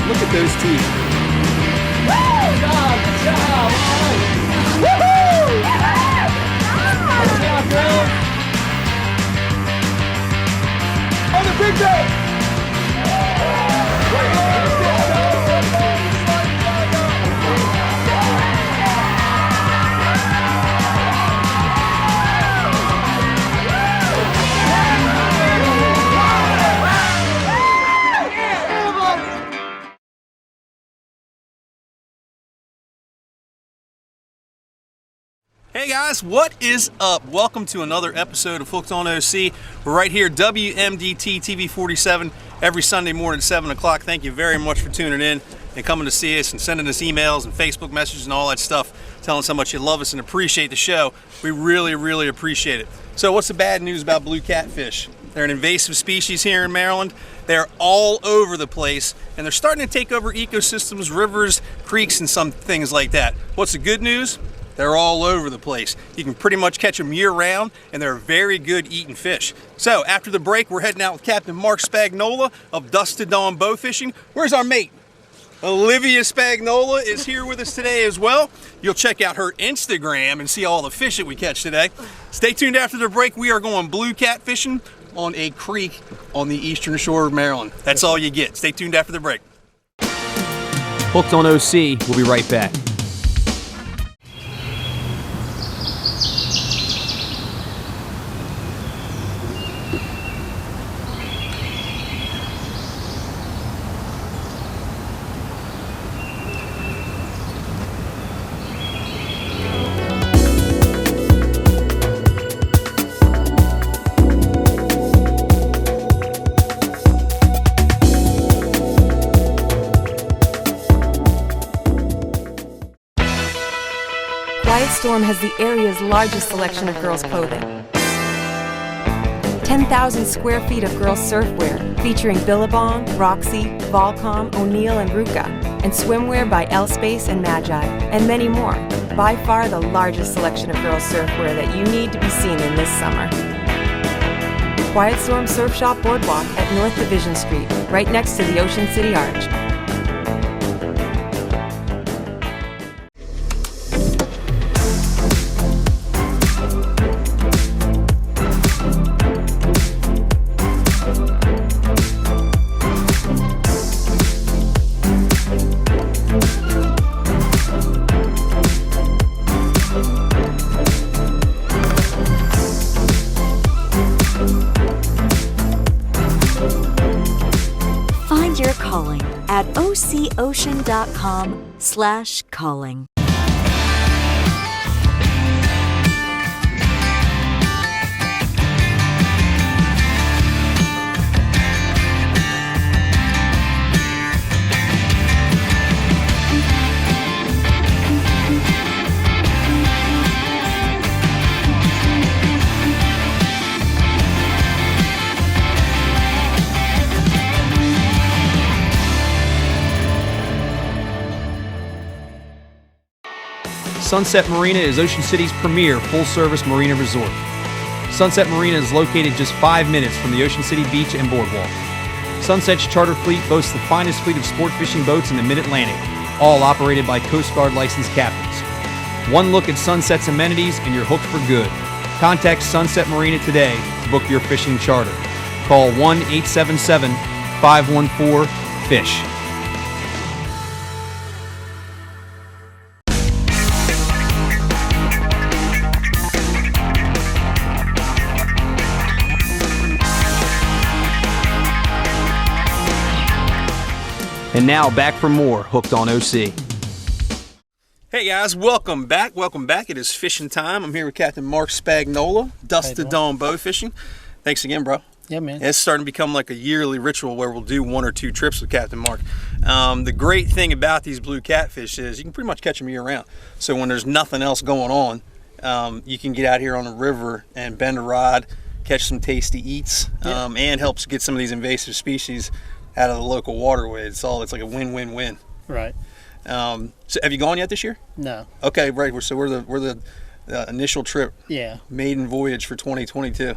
Look at those teeth. Good job, good job. Woohoo! Good job, bro. On the big day. Hey guys, what is up? Welcome to another episode of Hooked on OC. We're right here, WMDT TV 47, every Sunday morning at 7 o'clock. Thank you very much for tuning in and coming to see us and sending us emails and Facebook messages and all that stuff, telling us how much you love us and appreciate the show. We really, really appreciate it. So what's the bad news about blue catfish? They're an invasive species here in Maryland. They're all over the place, and they're starting to take over ecosystems, rivers, creeks, and some things like that. What's the good news? They're all over the place. You can pretty much catch them year-round, and they're very good eating fish. So after the break, we're heading out with Captain Mark Spagnola of Dusk to Dawn Bow Fishing. Where's our mate? Olivia Spagnola is here with us today as well. You'll check out her Instagram and see all the fish that we catch today. Stay tuned after the break. We are going blue catfishing on a creek on the eastern shore of Maryland. That's all you get. Stay tuned after the break. Hooked on OC. We'll be right back. Storm has the area's largest selection of girls' clothing. 10,000 square feet of girls' surfwear featuring Billabong, Roxy, Volcom, O'Neill, and Ruka, and swimwear by L-Space and Magi, and many more. By far the largest selection of girls' surfwear that you need to be seen in this summer. Quiet Storm Surf Shop Boardwalk at North Division Street, right next to the Ocean City Arch. At ococean.com/calling. Sunset Marina is Ocean City's premier full-service marina resort. Sunset Marina is located just 5 minutes from the Ocean City Beach and Boardwalk. Sunset's charter fleet boasts the finest fleet of sport fishing boats in the Mid-Atlantic, all operated by Coast Guard licensed captains. One look at Sunset's amenities and you're hooked for good. Contact Sunset Marina today to book your fishing charter. Call 1-877-514-FISH. And now back for more Hooked on OC. Hey guys, welcome back. Welcome back. It is fishing time. I'm here with Captain Mark Spagnola, Dusk to Dawn Bow Fishing. Thanks again, bro. Yeah, man. It's starting to become like a yearly ritual where we'll do 1 or 2 trips with Captain Mark. The great thing about these blue catfish is you can pretty much catch them year round. So when there's nothing else going on, you can get out here on the river and bend a rod, catch some tasty eats, and helps get some of these invasive species out of the local waterways. It's like a win-win-win. Right. So have you gone yet this year? No. Okay, right. So we're the initial trip. Yeah. Maiden voyage for 2022.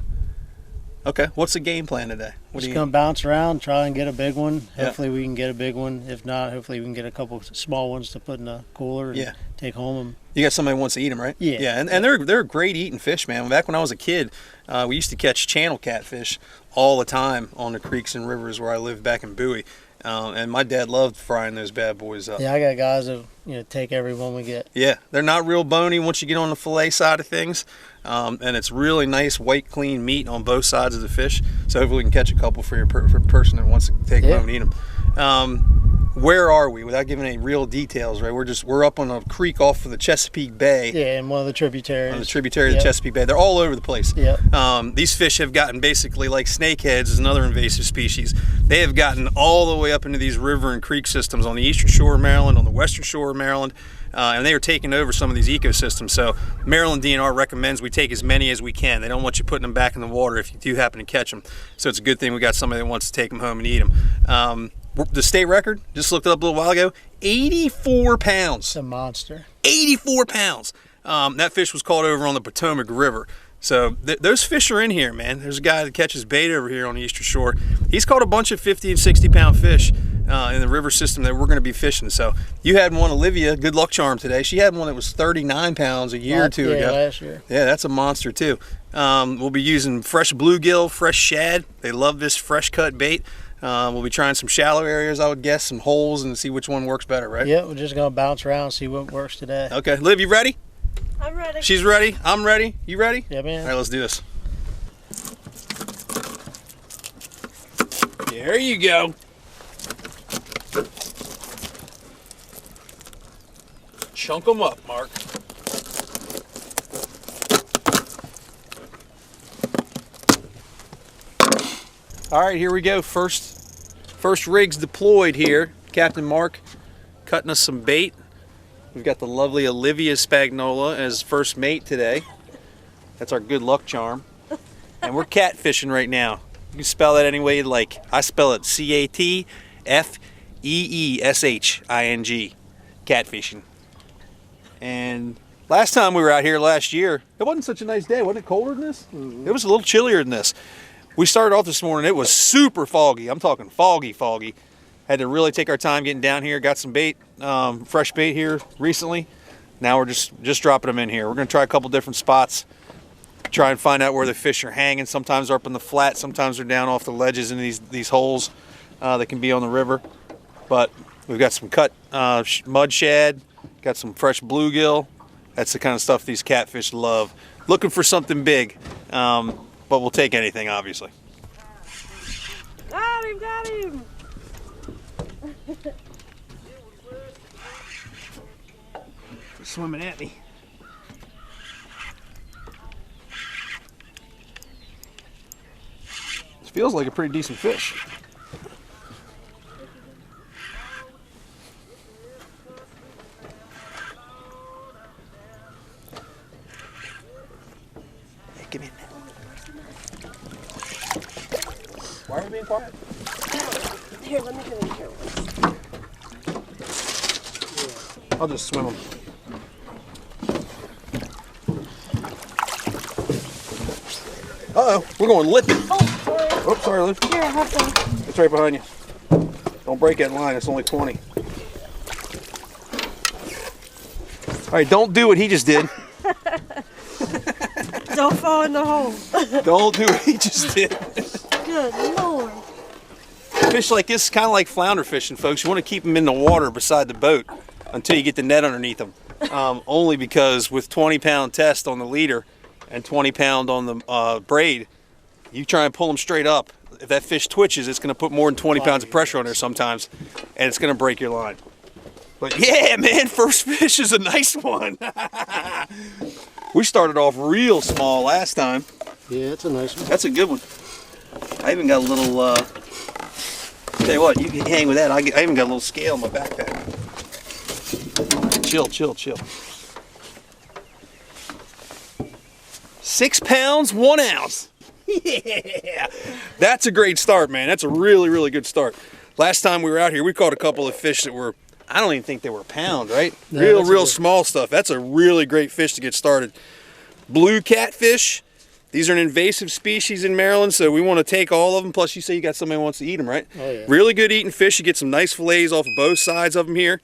Okay. What's the game plan today? Just gonna bounce around, try and get a big one. Yeah. Hopefully we can get a big one. If not, hopefully we can get a couple small ones to put in a cooler and take home. You got somebody who wants to eat them, right? Yeah. Yeah, and they're great eating fish, man. Back when I was a kid, we used to catch channel catfish all the time on the creeks and rivers where I lived back in Bowie. And my dad loved frying those bad boys up. Yeah, I got guys that take every one we get. Yeah, they're not real bony once you get on the fillet side of things, and it's really nice, white, clean meat on both sides of the fish. So hopefully we can catch a couple for your for a person that wants to take them home and eat them. Where are we? Without giving any real details, right? We're up on a creek off of the Chesapeake Bay. Yeah, in one of the tributaries. On the tributary of the Chesapeake Bay. They're all over the place. Yeah. These fish have gotten basically, like snakeheads is another invasive species. They have gotten all the way up into these river and creek systems on the eastern shore of Maryland, on the western shore of Maryland, and they are taking over some of these ecosystems. So Maryland DNR recommends we take as many as we can. They don't want you putting them back in the water if you do happen to catch them. So it's a good thing we got somebody that wants to take them home and eat them. The state record, just looked it up a little while ago, 84 pounds. It's a monster. 84 pounds. That fish was caught over on the Potomac River. So those fish are in here, man. There's a guy that catches bait over here on the eastern shore. He's caught a bunch of 50 and 60 pound fish in the river system that we're going to be fishing. So you had one, Olivia, good luck charm today. She had one that was 39 pounds a year or two ago. Last year. Yeah, that's a monster too. We'll be using fresh bluegill, fresh shad. They love this fresh cut bait. We'll be trying some shallow areas, I would guess, some holes, and see which one works better, right? Yeah, we're just going to bounce around and see what works today. Okay. Liv, you ready? I'm ready. She's ready. I'm ready. You ready? Yeah, man. All right, let's do this. There you go. Chunk them up, Mark. All right, here we go. First rigs deployed here. Captain Mark cutting us some bait. We've got the lovely Olivia Spagnola as first mate today. That's our good luck charm. And we're catfishing right now. You can spell that any way you like. I spell it C-A-T-F-E-E-S-H-I-N-G. Catfishing. And last time we were out here last year, it wasn't such a nice day. Wasn't it colder than this? It was a little chillier than this. We started off this morning, it was super foggy. I'm talking foggy. Had to really take our time getting down here. Got some bait, fresh bait here recently. Now we're just dropping them in here. We're gonna try a couple different spots. Try and find out where the fish are hanging. Sometimes they're up in the flat, sometimes they're down off the ledges in these holes that can be on the river. But we've got some cut mud shad, got some fresh bluegill. That's the kind of stuff these catfish love. Looking for something big. But we'll take anything, obviously. Got him! Swimming at me. This feels like a pretty decent fish. Hey, give me a minute. Why are you being quiet? Here, let me get in here. I'll just swim them. Uh-oh, we're going lipping. Oh, sorry. Oh, sorry, Liv. Here, have some. It's right behind you. Don't break that line, it's only 20. All right, don't do what he just did. Don't fall in the hole. Don't do what he just did. Good Lord. Fish like this is kind of like flounder fishing, folks. You want to keep them in the water beside the boat until you get the net underneath them. Only because with 20-pound test on the leader and 20-pound on the braid, you try and pull them straight up. If that fish twitches, it's going to put more than 20 pounds of pressure on there sometimes, and it's going to break your line. But yeah, man, first fish is a nice one. We started off real small last time. Yeah, it's a nice one. That's a good one. I even got a little, tell you what, you can hang with that. I even got a little scale in my backpack. Chill. 6 pounds, 1 ounce. Yeah, that's a great start, man. That's a really, really good start. Last time we were out here, we caught a couple of fish that were, I don't even think they were a pound, right? No, real small stuff. That's a really great fish to get started. Blue Catfish These are an invasive species in Maryland, so we want to take all of them. Plus, you say you got somebody who wants to eat them, right? Oh, yeah. Really good eating fish. You get some nice fillets off of both sides of them here.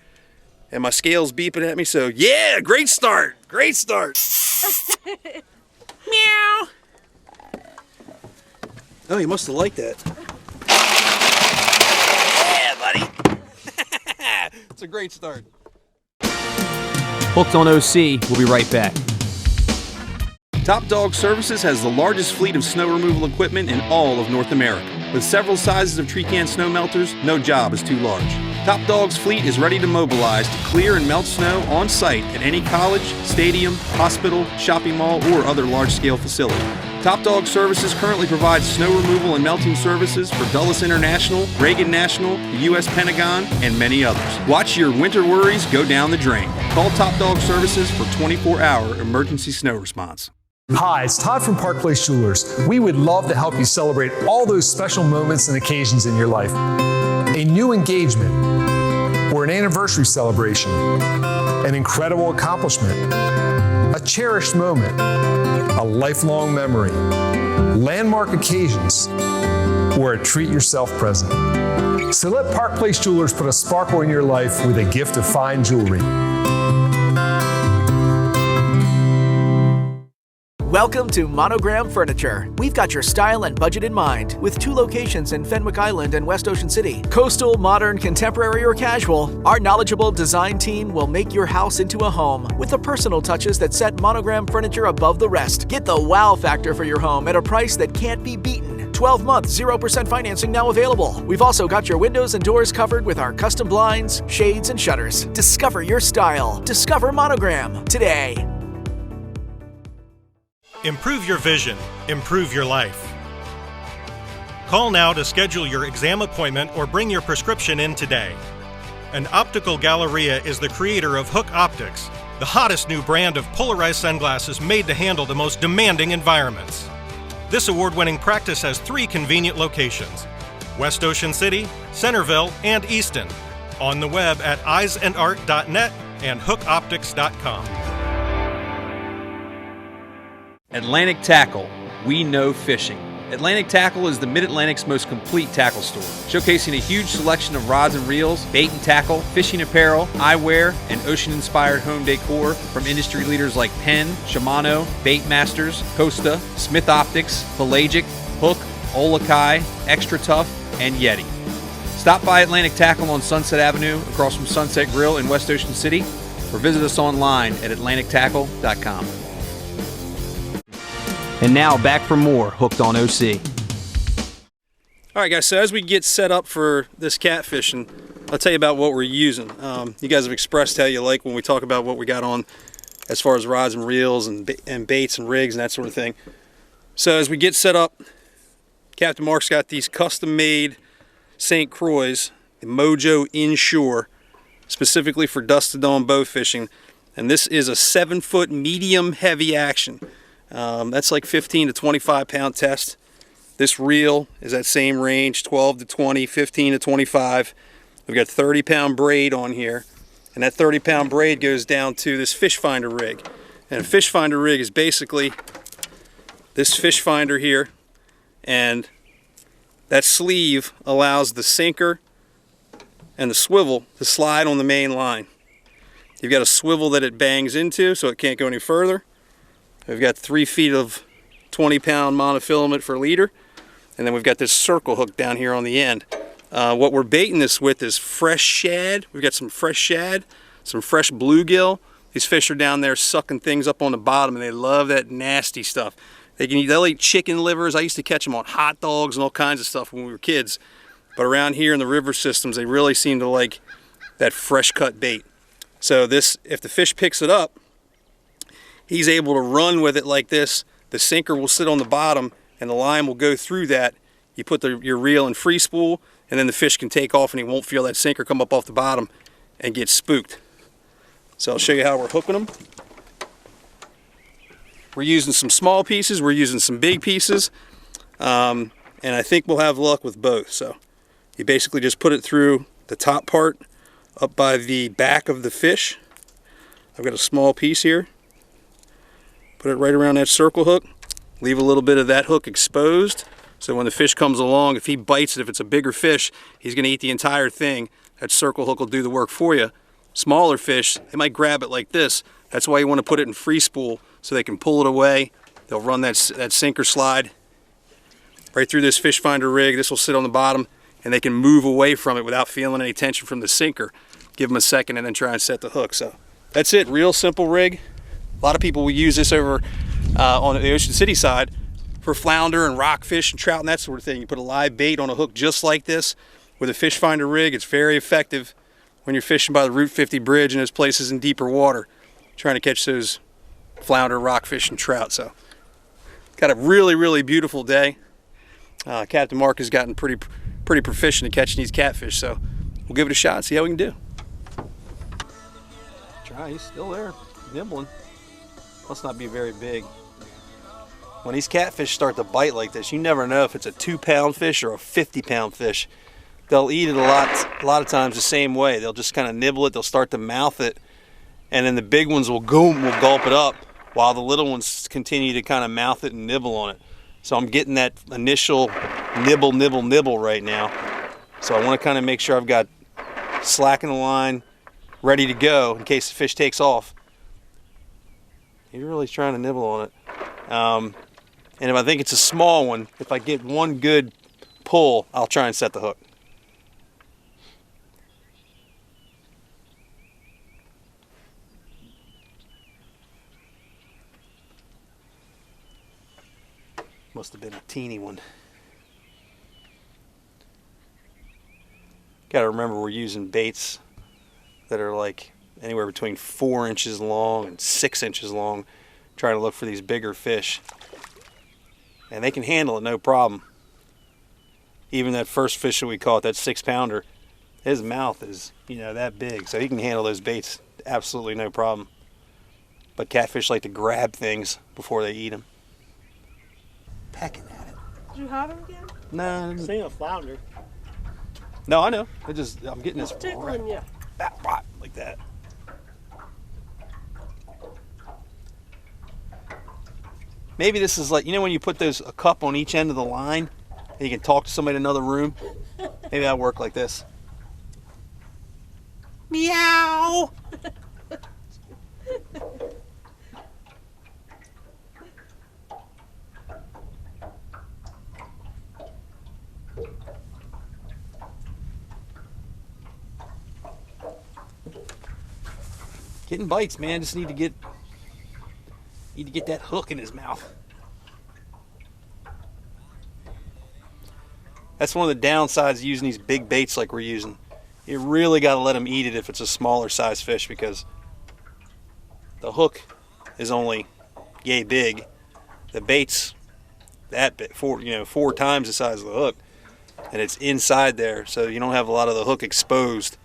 And my scale's beeping at me, so yeah, great start. Great start. Meow. Oh, you must have liked that. Yeah, buddy. It's a great start. Hooked on OC, we'll be right back. Top Dog Services has the largest fleet of snow removal equipment in all of North America. With several sizes of tree can snow melters, no job is too large. Top Dog's fleet is ready to mobilize to clear and melt snow on site at any college, stadium, hospital, shopping mall, or other large-scale facility. Top Dog Services currently provides snow removal and melting services for Dulles International, Reagan National, the U.S. Pentagon, and many others. Watch your winter worries go down the drain. Call Top Dog Services for 24-hour emergency snow response. Hi, it's Todd from Park Place Jewelers. We would love to help you celebrate all those special moments and occasions in your life. A new engagement or an anniversary celebration, an incredible accomplishment, a cherished moment, a lifelong memory, landmark occasions, or a treat yourself present. So let Park Place Jewelers put a sparkle in your life with a gift of fine jewelry. Welcome to Monogram Furniture. We've got your style and budget in mind, with 2 locations in Fenwick Island and West Ocean City. Coastal, modern, contemporary, or casual, our knowledgeable design team will make your house into a home with the personal touches that set Monogram Furniture above the rest. Get the wow factor for your home at a price that can't be beaten. 12-month, 0% financing now available. We've also got your windows and doors covered with our custom blinds, shades, and shutters. Discover your style. Discover Monogram today. Improve your vision, improve your life. Call now to schedule your exam appointment or bring your prescription in today. An Optical Galleria is the creator of Hook Optics, the hottest new brand of polarized sunglasses made to handle the most demanding environments. This award-winning practice has 3 convenient locations: West Ocean City, Centerville, and Easton. On the web at eyesandart.net and hookoptics.com. Atlantic Tackle, we know fishing. Atlantic Tackle is the Mid-Atlantic's most complete tackle store, showcasing a huge selection of rods and reels, bait and tackle, fishing apparel, eyewear, and ocean-inspired home decor from industry leaders like Penn, Shimano, Baitmasters, Costa, Smith Optics, Pelagic, Hook, Olakai, Extra Tough, and Yeti. Stop by Atlantic Tackle on Sunset Avenue across from Sunset Grill in West Ocean City, or visit us online at atlantictackle.com. And now back for more Hooked on OC. All right, guys, so as we get set up for this catfishing, I'll tell you about what we're using. You guys have expressed how you like when we talk about what we got on as far as rods and reels and baits and rigs and that sort of thing. So as we get set up, Captain Mark's got these custom-made St. Croix, the Mojo Inshore, specifically for dusk to dawn bow fishing. And this is a 7-foot medium heavy action. That's like 15 to 25 pound test. This reel is that same range, 12 to 20, 15 to 25. We've got 30 pound braid on here, and that 30 pound braid goes down to this fish finder rig. And a fish finder rig is basically this fish finder here, and that sleeve allows the sinker and the swivel to slide on the main line. You've got a swivel that it bangs into so it can't go any further. We've got 3 feet of 20 pound monofilament for leader, and then we've got this circle hook down here on the end. What we're baiting this with is fresh shad. We've got some fresh shad, some fresh bluegill. These fish are down there sucking things up on the bottom, and they love that nasty stuff. They'll eat chicken livers. I used to catch them on hot dogs and all kinds of stuff when we were kids. But around here in the river systems, they really seem to like that fresh cut bait. So this, if the fish picks it up, he's able to run with it like this. The sinker will sit on the bottom and the line will go through that. You put your reel in free spool, and then the fish can take off and he won't feel that sinker come up off the bottom and get spooked. So I'll show you how we're hooking them. We're using some small pieces, we're using some big pieces, and I think we'll have luck with both. So you basically just put it through the top part up by the back of the fish. I've got a small piece here. Put it right around that circle hook, Leave a little bit of that hook exposed, so when the fish comes along, if he bites it, if it's a bigger fish, he's going to eat the entire thing. That circle hook will do the work for you. Smaller fish, they might grab it like this. That's why you want to put it in free spool so they can pull it away. They'll run that sinker slide right through this fish finder rig. This will sit on the bottom and they can move away from it without feeling any tension from the sinker. Give them a second and then try and set the hook. So that's it, real simple rig. A lot of people will use this over on the Ocean City side for flounder and rockfish and trout and that sort of thing. You put a live bait on a hook just like this with a fish finder rig. It's very effective when you're fishing by the Route 50 bridge and those places in deeper water, trying to catch those flounder, rockfish, and trout. So got a really beautiful day. Captain Mark has gotten pretty proficient at catching these catfish, so we'll give it a shot, see how we can do. Try, he's still there, nibbling. Must not be very big. When these catfish start to bite like this, you never know if it's a 2-pound fish or a 50-pound fish. They'll eat it a lot of times the same way. They'll just kind of nibble it, they'll start to mouth it, and then the big ones will gulp it up while the little ones continue to kind of mouth it and nibble on it. So I'm getting that initial nibble right now. So I want to kind of make sure I've got slack in the line ready to go in case the fish takes off. He's really trying to nibble on it. And if I think it's a small one, if I get one good pull, I'll try and set the hook. Must have been a teeny one. Gotta remember we're using baits that are like anywhere between 4 inches long and 6 inches long, trying to look for these bigger fish. And they can handle it no problem. Even that first fish that we caught, that 6-pounder, his mouth is, that big, so he can handle those baits absolutely no problem. But catfish like to grab things before they eat them. Pecking at it. Did you have him again? No. It's ain't a flounder. No, I know. I'm getting this Tickling you. like that. Maybe this is like, when you put a cup on each end of the line and you can talk to somebody in another room? Maybe that'll work like this. Meow! Getting bites, man. Just need to get that hook in his mouth. That's one of the downsides of using these big baits like we're using. You really got to let them eat it if it's a smaller size fish, because the hook is only yay big. The bait's that big, 4 times the size of the hook, and it's inside there, so you don't have a lot of the hook exposed.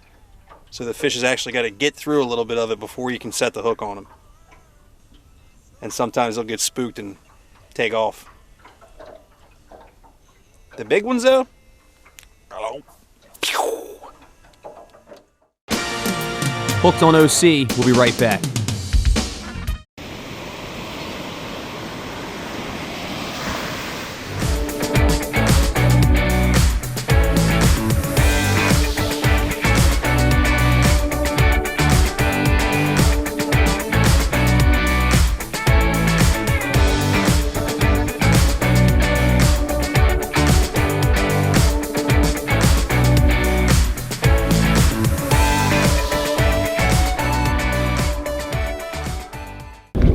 So the fish has actually got to get through a little bit of it before you can set the hook on them. And sometimes they'll get spooked and take off. The big ones though, hello. Hooked on OC, we'll be right back.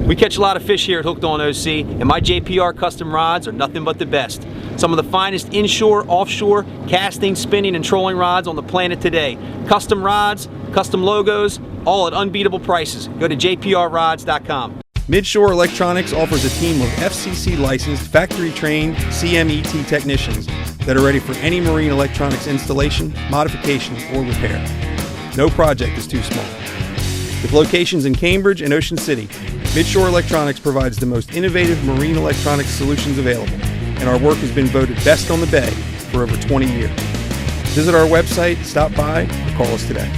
We catch a lot of fish here at Hooked on OC, and my JPR custom rods are nothing but the best. Some of the finest inshore, offshore, casting, spinning, and trolling rods on the planet today. Custom rods, custom logos, all at unbeatable prices. Go to jprrods.com. Midshore Electronics offers a team of FCC licensed, factory trained CMET technicians that are ready for any marine electronics installation, modification, or repair. No project is too small. With locations in Cambridge and Ocean City, Midshore Electronics provides the most innovative marine electronics solutions available, and our work has been voted best on the bay for over 20 years. Visit our website, stop by, or call us today.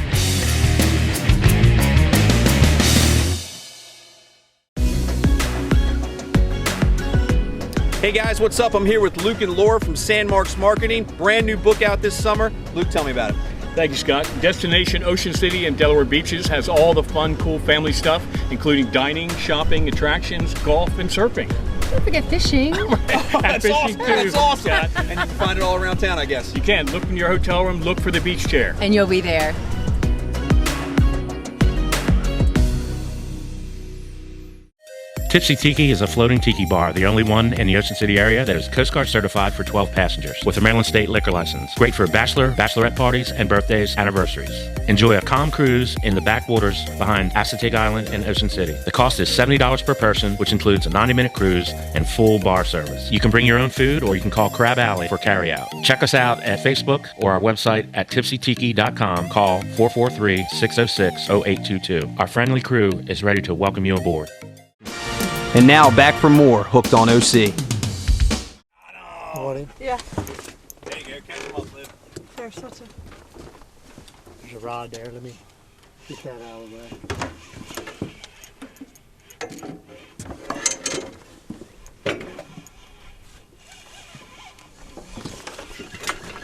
Hey guys, what's up? I'm here with Luke and Laura from Sandmarks Marketing. Brand new book out this summer. Luke, tell me about it. Thank you, Scott. Destination Ocean City and Delaware Beaches has all the fun, cool family stuff, including dining, shopping, attractions, golf, and surfing. Don't forget fishing. That's fishing awesome. too, That's awesome. Scott. And you can find it all around town, I guess. You can. Look in your hotel room, look for the beach chair. And you'll be there. Tipsy Tiki is a floating tiki bar, the only one in the Ocean City area that is Coast Guard certified for 12 passengers with a Maryland State liquor license. Great for bachelor, bachelorette parties, and birthdays, anniversaries. Enjoy a calm cruise in the backwaters behind Acetate Island in Ocean City. The cost is $70 per person, which includes a 90-minute cruise and full bar service. You can bring your own food or you can call Crab Alley for carryout. Check us out at Facebook or our website at tipsytiki.com. Call 443-606-0822. Our friendly crew is ready to welcome you aboard. And now back for more Hooked on OC. Morning. Yeah. There you go. Catch them up, Liv. There's such a... There's a rod there. Let me get that out of the way.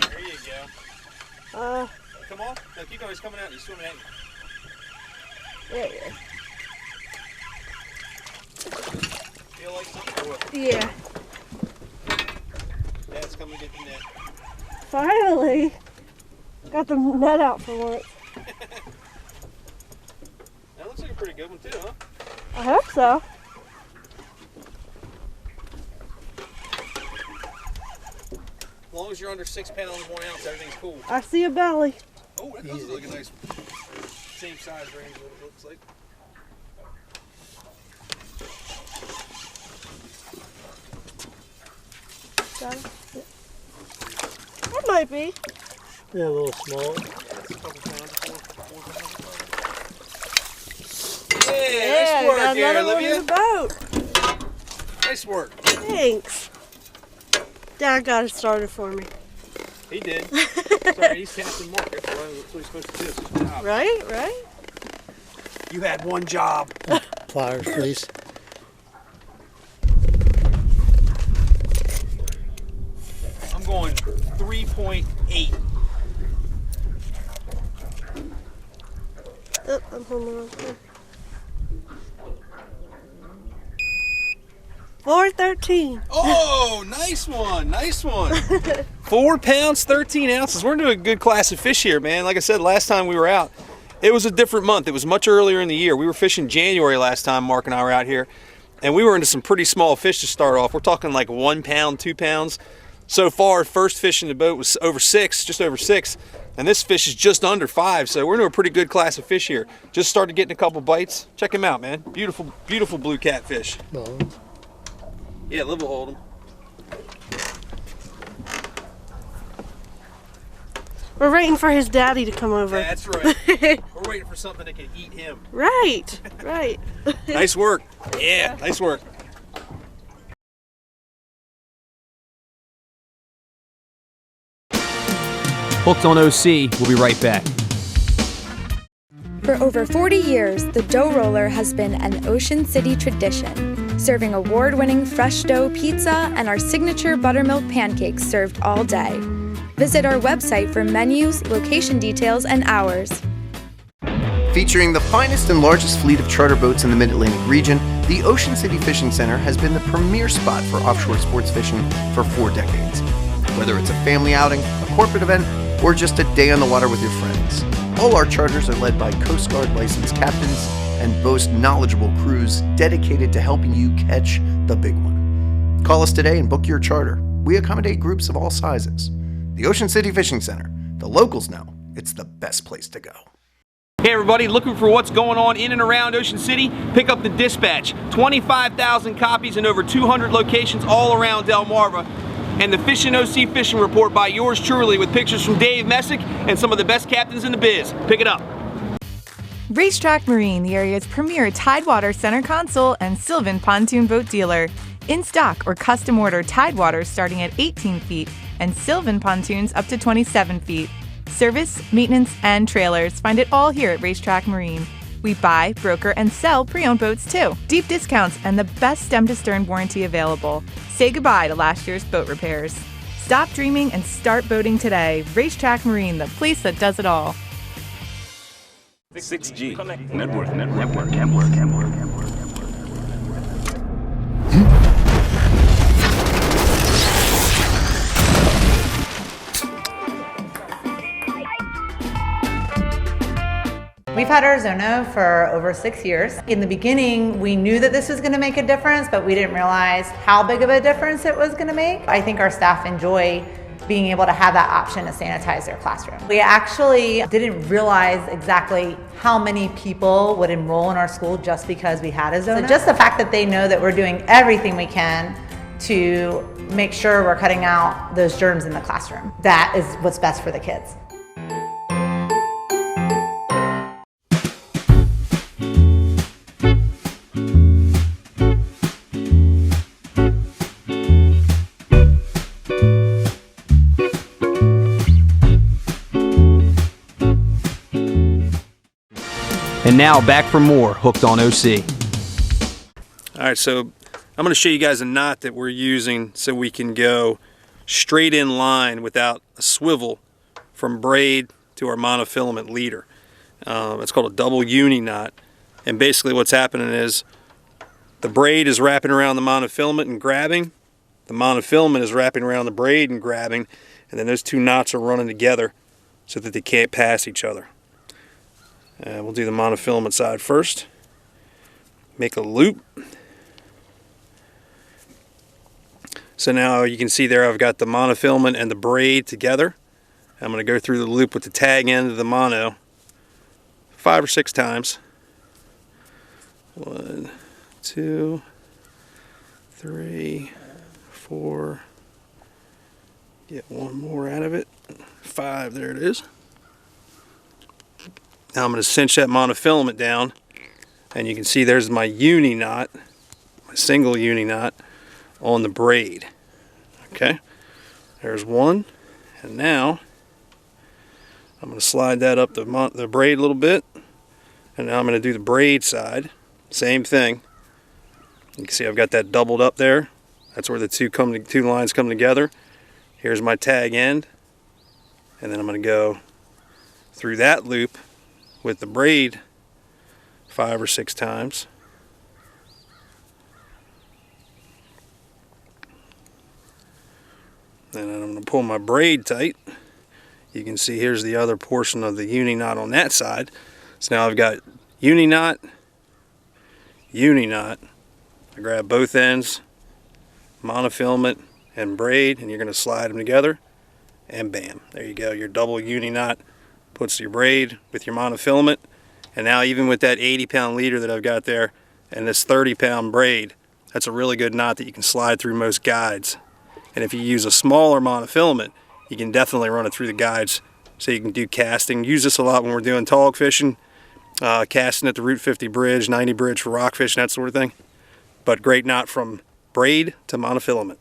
There you go. Come on. No, keep going. He's coming out. He's swimming at you. There it is. Feel like something or what? Yeah. Dad's coming to get the net. Finally. Got the net out for once. That looks like a pretty good one too, huh? I hope so. As long as you're under 6 pounds, 1 ounce, everything's cool. I see a belly. Oh, that does look a nice one. Same size range, what it looks like. Got it? That might be. Yeah, a little small. Yeah, nice work got here, another one Olivia. in the boat. Nice work. Thanks. Dad got it started for me. He did. Sorry, he's Captain Mark. That's what he's supposed to do. It's his job. Right, right. You had one job. Pliers, please. I'm going 3.8. Oh, I'm holding on to 413. Oh, nice one. Nice one. 4 pounds, 13 ounces. We're doing a good class of fish here, man. Like I said, last time we were out, it was a different month. It was much earlier in the year. We were fishing January last time Mark and I were out here, and we were into some pretty small fish to start off. We're talking like 1 pound, 2 pounds. So far, first fish in the boat was over 6, just over 6, and this fish is just under 5, so we're into a pretty good class of fish here. Just started getting a couple bites. Check him out, man. Beautiful, beautiful blue catfish. No. Yeah, Liv will hold him. We're waiting for his daddy to come over. That's right. We're waiting for something that can eat him. Right, right. Nice work. Yeah, nice work. Hooked on OC, we'll be right back. For over 40 years, the dough roller has been an Ocean City tradition, serving award-winning fresh dough pizza and our signature buttermilk pancakes served all day. Visit our website for menus, location details, and hours. Featuring the finest and largest fleet of charter boats in the Mid-Atlantic region, the Ocean City Fishing Center has been the premier spot for offshore sports fishing for 4 decades. Whether it's a family outing, a corporate event, or just a day on the water with your friends, all our charters are led by Coast Guard licensed captains and boast knowledgeable crews dedicated to helping you catch the big one. Call us today and book your charter. We accommodate groups of all sizes. The Ocean City Fishing Center. The locals know it's the best place to go. Hey everybody, looking for what's going on in and around Ocean City? Pick up the Dispatch. 25,000 copies in over 200 locations all around Delmarva. And the Fishin' OC Fishing Report by yours truly with pictures from Dave Messick and some of the best captains in the biz. Pick it up. Racetrack Marine, the area's premier Tidewater center console and Sylvan pontoon boat dealer. In stock or custom order Tidewater starting at 18 feet and Sylvan pontoons up to 27 feet. Service, maintenance, and trailers. Find it all here at Racetrack Marine. We buy, broker, and sell pre-owned boats too. Deep discounts and the best stem-to-stern warranty available. Say goodbye to last year's boat repairs. Stop dreaming and start boating today. Racetrack Marine, the place that does it all. 6G. Network. We've had our Zono for over 6 years. In the beginning, we knew that this was going to make a difference, but we didn't realize how big of a difference it was going to make. I think our staff enjoy being able to have that option to sanitize their classroom. We actually didn't realize exactly how many people would enroll in our school just because we had a Zono. So just the fact that they know that we're doing everything we can to make sure we're cutting out those germs in the classroom. That is what's best for the kids. And now back for more Hooked on OC. All right, so I'm going to show you guys a knot that we're using so we can go straight in line without a swivel from braid to our monofilament leader. It's called a double uni knot, and basically what's happening is the braid is wrapping around the monofilament and grabbing, the monofilament is wrapping around the braid and grabbing, and then those two knots are running together so that they can't pass each other. We'll do the monofilament side first. Make a loop. So now you can see there I've got the monofilament and the braid together. I'm going to go through the loop with the tag end of the mono 5 or 6 times. 1, 2, 3, 4. Get one more out of it. 5, there it is. Now I'm going to cinch that monofilament down, and you can see there's my uni knot, my single uni knot on the braid. Okay, there's one, and now I'm going to slide that up the braid a little bit, and now I'm going to do the braid side. Same thing. You can see I've got that doubled up there. That's where the two lines come together. Here's my tag end, and then I'm going to go through that loop with the braid 5 or 6 times. And then I'm going to pull my braid tight. You can see here's the other portion of the uni knot on that side. So now I've got uni knot. I grab both ends, monofilament and braid, and you're going to slide them together, and bam, there you go, your double uni knot. Puts your braid with your monofilament, and now even with that 80-pound leader that I've got there and this 30-pound braid, that's a really good knot that you can slide through most guides. And if you use a smaller monofilament, you can definitely run it through the guides so you can do casting. Use this a lot when we're doing tog fishing, casting at the Route 50 bridge, 90 bridge for rock fishing, that sort of thing. But great knot from braid to monofilament.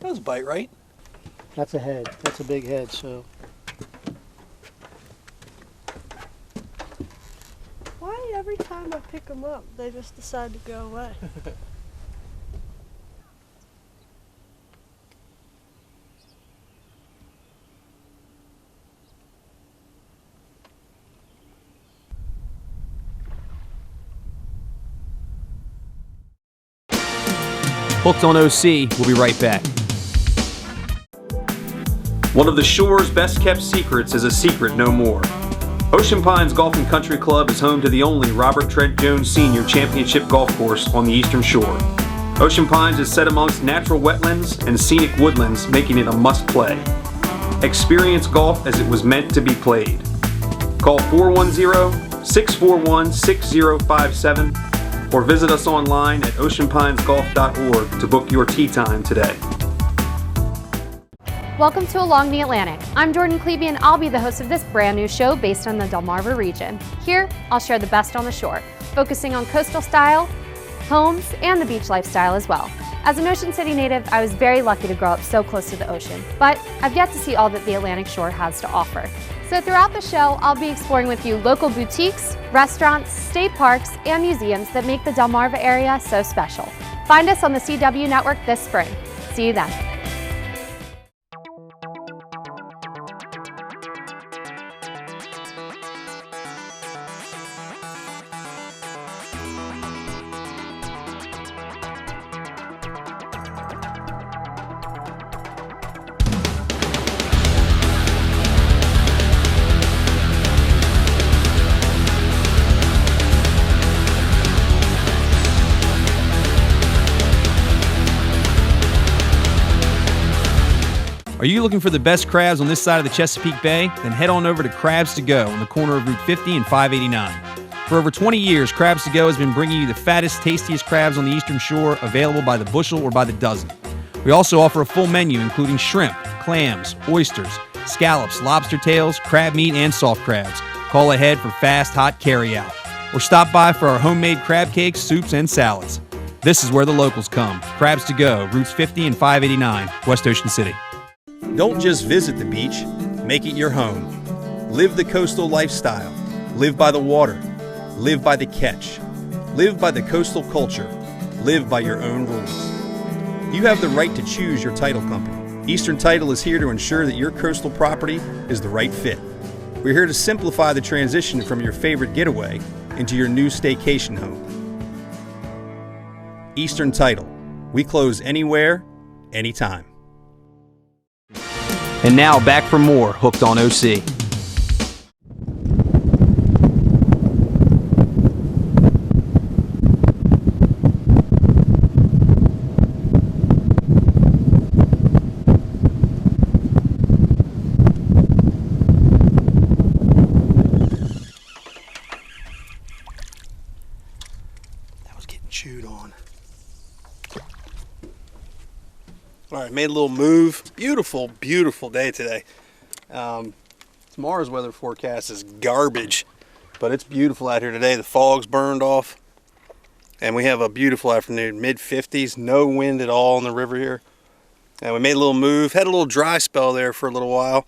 That was a bite, right? That's a head. That's a big head, so. Why every time I pick them up, they just decide to go away? Hooked on OC, we'll be right back. One of the shore's best kept secrets is a secret no more. Ocean Pines Golf and Country Club is home to the only Robert Trent Jones Sr. Championship golf course on the Eastern Shore. Ocean Pines is set amongst natural wetlands and scenic woodlands, making it a must-play. Experience golf as it was meant to be played. Call 410-641-6057 or visit us online at oceanpinesgolf.org to book your tee time today. Welcome to Along the Atlantic. I'm Jordan Klebe and I'll be the host of this brand new show based on the Delmarva region. Here, I'll share the best on the shore, focusing on coastal style, homes, and the beach lifestyle as well. As an Ocean City native, I was very lucky to grow up so close to the ocean, but I've yet to see all that the Atlantic shore has to offer. So throughout the show, I'll be exploring with you local boutiques, restaurants, state parks, and museums that make the Delmarva area so special. Find us on the CW network this spring. See you then. Are you looking for the best crabs on this side of the Chesapeake Bay? Then head on over to Crabs to Go on the corner of Route 50 and 589. For over 20 years, Crabs to Go has been bringing you the fattest, tastiest crabs on the Eastern Shore, available by the bushel or by the dozen. We also offer a full menu including shrimp, clams, oysters, scallops, lobster tails, crab meat, and soft crabs. Call ahead for fast, hot carry-out. Or stop by for our homemade crab cakes, soups, and salads. This is where the locals come. Crabs to Go, Routes 50 and 589, West Ocean City. Don't just visit the beach, make it your home. Live the coastal lifestyle. Live by the water. Live by the catch. Live by the coastal culture. Live by your own rules. You have the right to choose your title company. Eastern Title is here to ensure that your coastal property is the right fit. We're here to simplify the transition from your favorite getaway into your new staycation home. Eastern Title. We close anywhere, anytime. And now back for more Hooked on OC. That was getting chewed on. All right, made a little move. Beautiful, beautiful day today. Tomorrow's weather forecast is garbage, but it's beautiful out here today. The fog's burned off, and we have a beautiful afternoon. Mid-50s, no wind at all on the river here. And we made a little move. Had a little dry spell there for a little while,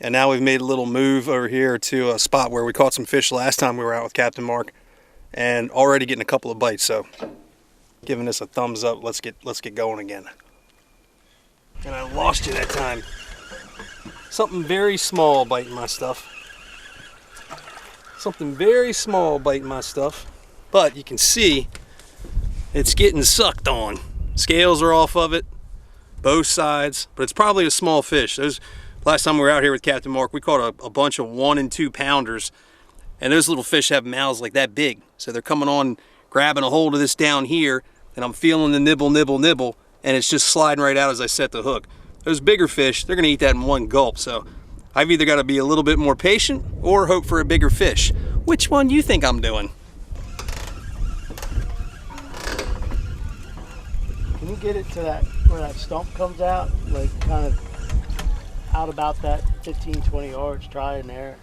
and now we've made a little move over here to a spot where we caught some fish last time we were out with Captain Mark, and already getting a couple of bites. So, giving us a thumbs up. Let's get going again. And I lost you that time. Something very small biting my stuff. Something very small biting my stuff. But you can see it's getting sucked on. Scales are off of it, both sides, but it's probably a small fish. Last time we were out here with Captain Mark, we caught a bunch of 1 and 2 pounders, and those little fish have mouths like that big. So they're coming on, grabbing a hold of this down here, and I'm feeling the nibble, nibble, nibble, and it's just sliding right out as I set the hook. Those bigger fish, they're gonna eat that in one gulp, so I've either gotta be a little bit more patient or hope for a bigger fish. Which one do you think I'm doing? Can you get it to that, where that stump comes out? Like kind of out about that 15, 20 yards, try in there.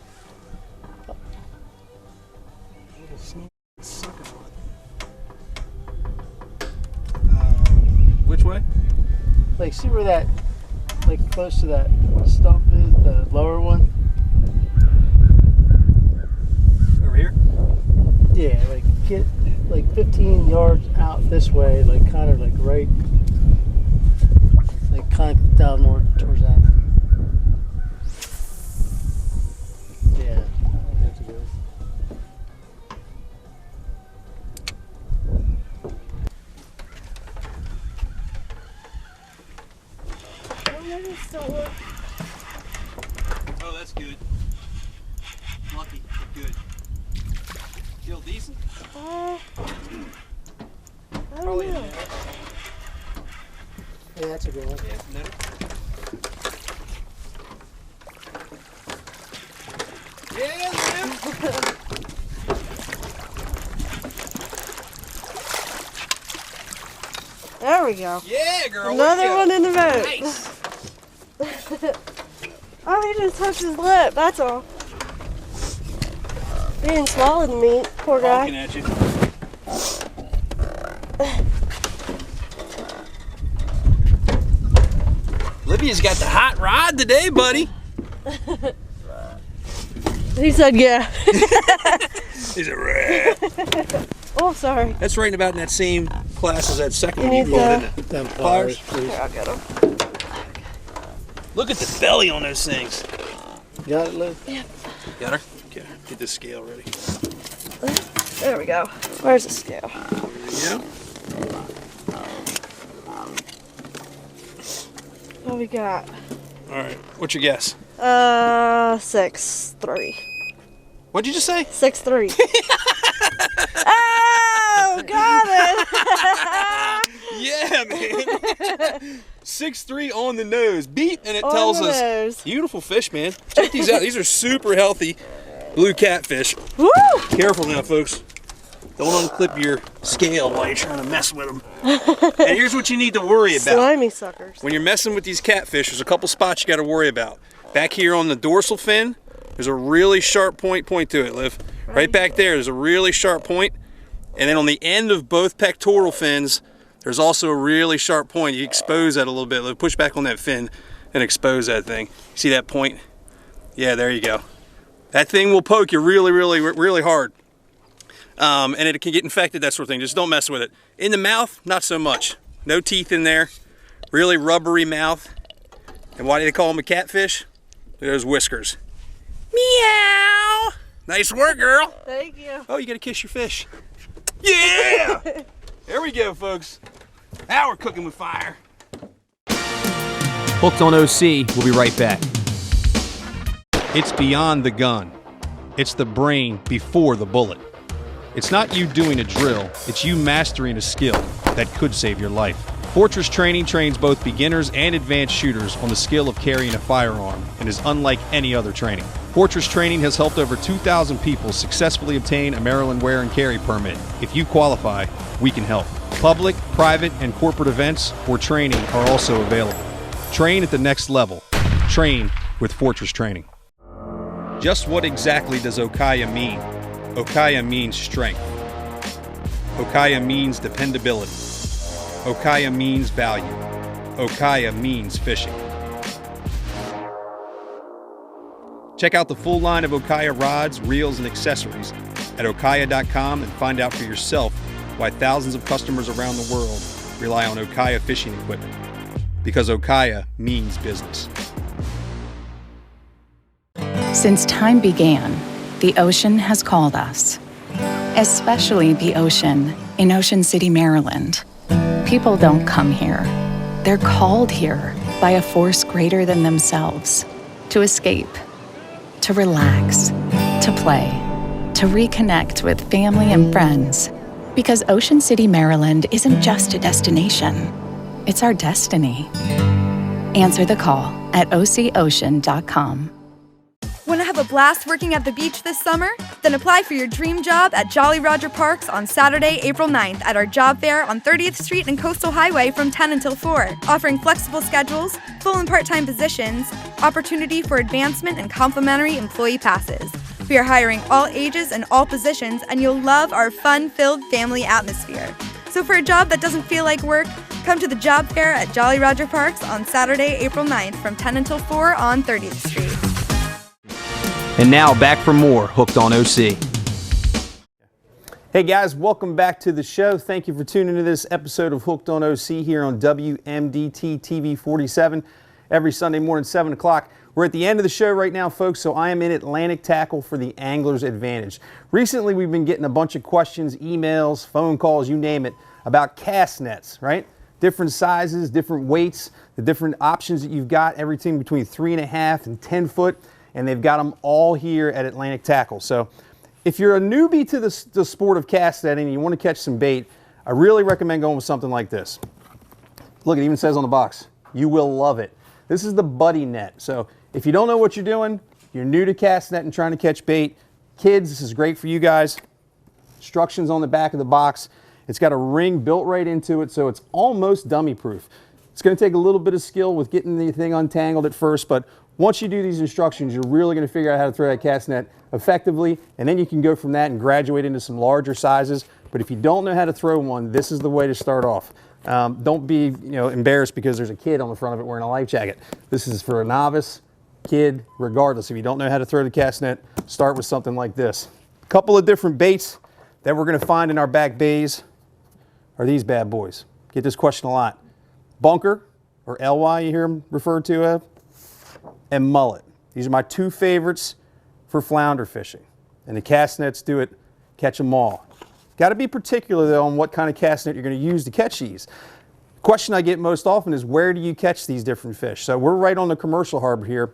Which way? Like, see where that, like close to that stump is, the lower one? Over here? Yeah, like get like 15 yards out this way, like kind of like right, like kind of down more towards that. Yeah, I think that's good. Oh, that's good. Lucky, but good. Feel decent? Probably. Yeah, that's a good one. Yeah, it's better. Yeah, man. There we go. Yeah, girl. Another one in the boat. Nice. Oh, he just touched his lip. That's all. He didn't swallow the meat. Poor guy. Looking at you. Libya's got the hot rod today, buddy. He said, yeah. He's a rat. Oh, sorry. That's right about in that same class as that second You one you need brought, the- isn't it? Them pliers. Here, I'll get him. Look at the belly on those things. Got it, Liz? Yeah. Got her? Okay, get this scale ready. There we go. Where's the scale? Yeah. What we got? All right. What's your guess? 6'3". What'd you just say? 6'3". Oh, got it! Yeah, man. 6'3" on the nose. Beat, and it On tells the us nose. beautiful fish, man. Check these out. These are super healthy blue catfish. Woo! Careful now, folks. Don't unclip your scale while you're trying to mess with them. And here's what you need to worry about. Slimy suckers. When you're messing with these catfish, there's a couple spots you got to worry about. Back here on the dorsal fin, there's a really sharp point to it, Liv. Right back there's a really sharp point. And then on the end of both pectoral fins, there's also a really sharp point. You expose that a little bit, Liv. Push back on that fin and expose that thing. See that point? Yeah, there you go. That thing will poke you really, really, really hard. And it can get infected, that sort of thing. Just don't mess with it. In the mouth, not so much. No teeth in there. Really rubbery mouth. And why do they call them a catfish? Look at those whiskers. Meow! Nice work, girl. Thank you. Oh, you gotta kiss your fish. Yeah! There we go, folks. Now we're cooking with fire. Hooked on OC, we'll be right back. It's beyond the gun. It's the brain before the bullet. It's not you doing a drill, it's you mastering a skill that could save your life. Fortress Training trains both beginners and advanced shooters on the skill of carrying a firearm and is unlike any other training. Fortress Training has helped over 2,000 people successfully obtain a Maryland wear and carry permit. If you qualify, we can help. Public, private, and corporate events or training are also available. Train at the next level. Train with Fortress Training. Just what exactly does Okaya mean? Okaya means strength. Okaya means dependability. Okaya means value. Okaya means fishing. Check out the full line of Okaya rods, reels, and accessories at okaya.com and find out for yourself why thousands of customers around the world rely on Okaya fishing equipment. Because Okaya means business. Since time began, the ocean has called us, especially the ocean in Ocean City, Maryland. People don't come here. They're called here by a force greater than themselves to escape, to relax, to play, to reconnect with family and friends. Because Ocean City, Maryland isn't just a destination, it's our destiny. Answer the call at ococean.com. Want to have a blast working at the beach this summer? Then apply for your dream job at Jolly Roger Parks on Saturday, April 9th at our job fair on 30th Street and Coastal Highway from 10 until 4, offering flexible schedules, full and part-time positions, opportunity for advancement, and complimentary employee passes. We are hiring all ages and all positions, and you'll love our fun-filled family atmosphere. So for a job that doesn't feel like work, come to the job fair at Jolly Roger Parks on Saturday, April 9th from 10 until 4 on 30th Street. And now back for more Hooked on OC. Hey guys, welcome back to the show. Thank you for tuning into this episode of Hooked on OC here on WMDT TV 47 every Sunday morning, 7 o'clock. We're at the end of the show right now, folks, so I am in Atlantic Tackle for the Angler's Advantage. Recently, we've been getting a bunch of questions, emails, phone calls, you name it, about cast nets, right? Different sizes, different weights, the different options that you've got, everything between 3.5 and 10 foot. And they've got them all here at Atlantic Tackle. So if you're a newbie to the sport of cast netting and you want to catch some bait, I really recommend going with something like this. Look, it even says on the box, you will love it. This is the Buddy Net. So if you don't know what you're doing, you're new to cast net and trying to catch bait, kids, this is great for you guys. Instructions on the back of the box. It's got a ring built right into it, so it's almost dummy proof. It's going to take a little bit of skill with getting the thing untangled at first, but once you do these instructions, you're really going to figure out how to throw that cast net effectively, and then you can go from that and graduate into some larger sizes. But if you don't know how to throw one, this is the way to start off. Don't be embarrassed because there's a kid on the front of it wearing a life jacket. This is for a novice, kid, regardless. If you don't know how to throw the cast net, start with something like this. A couple of different baits that we're going to find in our back bays are these bad boys. Get this question a lot. Bunker, or LY you hear them referred to as, and mullet. These are my two favorites for flounder fishing. And the cast nets do it, catch them all. Got to be particular though on what kind of cast net you're going to use to catch these. The question I get most often is, where do you catch these different fish? So we're right on the commercial harbor here.